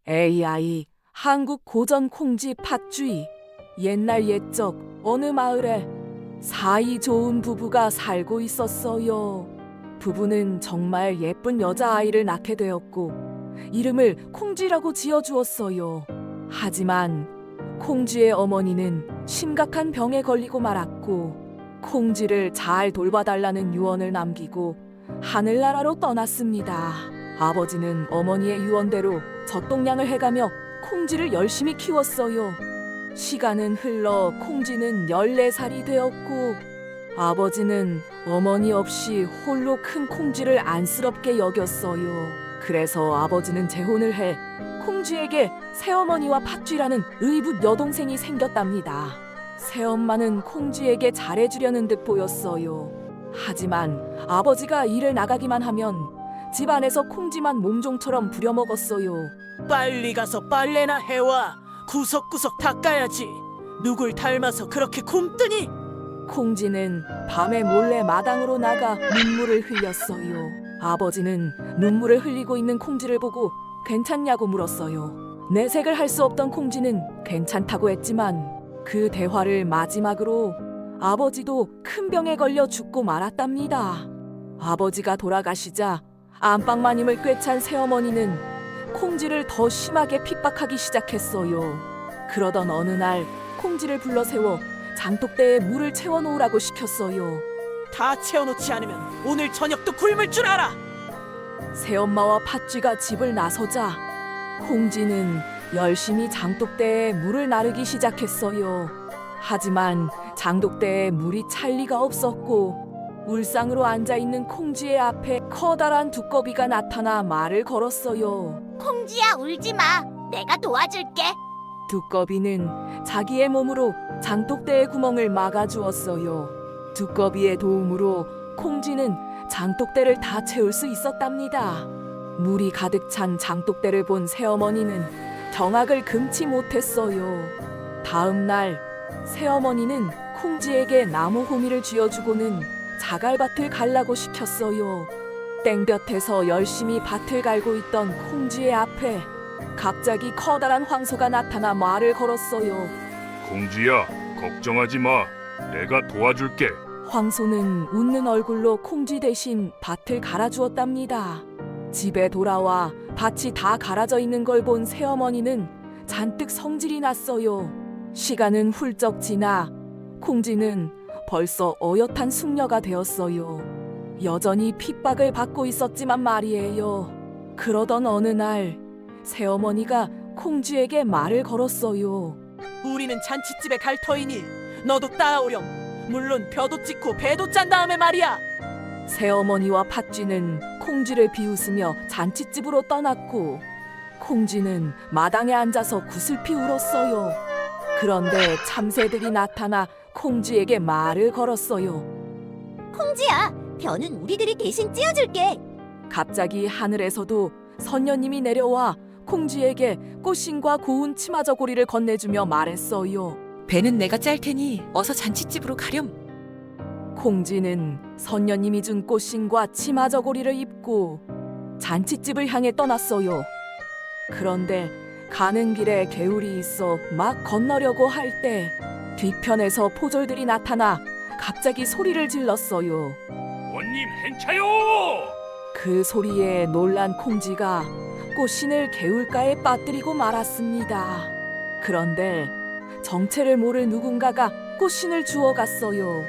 AI 한국 고전 콩쥐 팥쥐. 옛날 옛적 어느 마을에 사이 좋은 부부가 살고 있었어요. 부부는 정말 예쁜 여자아이를 낳게 되었고 이름을 콩쥐라고 지어주었어요. 하지만 콩쥐의 어머니는 심각한 병에 걸리고 말았고 콩쥐를 잘 돌봐달라는 유언을 남기고 하늘나라로 떠났습니다. 아버지는 어머니의 유언대로 젖동량을 해가며 콩쥐를 열심히 키웠어요. 시간은 흘러 콩쥐는 14살이 되었고 아버지는 어머니 없이 홀로 큰 콩쥐를 안쓰럽게 여겼어요. 그래서 아버지는 재혼을 해 콩쥐에게 새어머니와 팥쥐라는 의붓 여동생이 생겼답니다. 새엄마는 콩쥐에게 잘해주려는 듯 보였어요. 하지만 아버지가 일을 나가기만 하면 집안에서 콩쥐만 몸종처럼 부려먹었어요. 빨리 가서 빨래나 해와. 구석구석 닦아야지. 누굴 닮아서 그렇게 굼뜨니? 콩쥐는 밤에 몰래 마당으로 나가 눈물을 흘렸어요. 아버지는 눈물을 흘리고 있는 콩쥐를 보고 괜찮냐고 물었어요. 내색을 할 수 없던 콩쥐는 괜찮다고 했지만 그 대화를 마지막으로 아버지도 큰 병에 걸려 죽고 말았답니다. 아버지가 돌아가시자 안방마님을 꿰찬 새어머니는 콩쥐를 더 심하게 핍박하기 시작했어요. 그러던 어느 날 콩쥐를 불러 세워 장독대에 물을 채워놓으라고 시켰어요. 다 채워놓지 않으면 오늘 저녁도 굶을 줄 알아. 새엄마와 팥쥐가 집을 나서자 콩쥐는 열심히 장독대에 물을 나르기 시작했어요. 하지만 장독대에 물이 찰 리가 없었고 울상으로 앉아있는 콩쥐의 앞에 커다란 두꺼비가 나타나 말을 걸었어요. 콩쥐야, 울지 마. 내가 도와줄게. 두꺼비는 자기의 몸으로 장독대의 구멍을 막아주었어요. 두꺼비의 도움으로 콩쥐는 장독대를 다 채울 수 있었답니다. 물이 가득 찬 장독대를 본 새어머니는 경악을 금치 못했어요. 다음 날 새어머니는 콩쥐에게 나무 호미를 쥐어주고는 자갈밭을 갈라고 시켰어요. 땡볕에서 열심히 밭을 갈고 있던 콩쥐의 앞에 갑자기 커다란 황소가 나타나 말을 걸었어요. 콩쥐야, 걱정하지 마. 내가 도와줄게. 황소는 웃는 얼굴로 콩쥐 대신 밭을 갈아주었답니다. 집에 돌아와 밭이 다 갈아져 있는 걸 본 새어머니는 잔뜩 성질이 났어요. 시간은 훌쩍 지나 콩쥐는 벌써 어엿한 숙녀가 되었어요. 여전히 핍박을 받고 있었지만 말이에요. 그러던 어느 날 새어머니가 콩쥐에게 말을 걸었어요. 우리는 잔치집에 갈 터이니 너도 따라오렴. 물론 벼도 찍고 배도 짠 다음에 말이야. 새어머니와 팥쥐는 콩쥐를 비웃으며 잔치집으로 떠났고 콩쥐는 마당에 앉아서 구슬피 울었어요. 그런데 참새들이 나타나 콩쥐에게 말을 걸었어요. 콩쥐야, 벼는 우리들이 대신 찧어줄게. 갑자기 하늘에서도 선녀님이 내려와 콩쥐에게 꽃신과 고운 치마저고리를 건네주며 말했어요. 배는 내가 짤 테니 어서 잔치집으로 가렴. 콩쥐는 선녀님이 준 꽃신과 치마저고리를 입고 잔치집을 향해 떠났어요. 그런데 가는 길에 개울이 있어 막 건너려고 할 때 뒤편에서 포졸들이 나타나 갑자기 소리를 질렀어요. 원님 행차요! 그 소리에 놀란 콩쥐가 꽃신을 개울가에 빠뜨리고 말았습니다. 그런데 정체를 모를 누군가가 꽃신을 주워갔어요.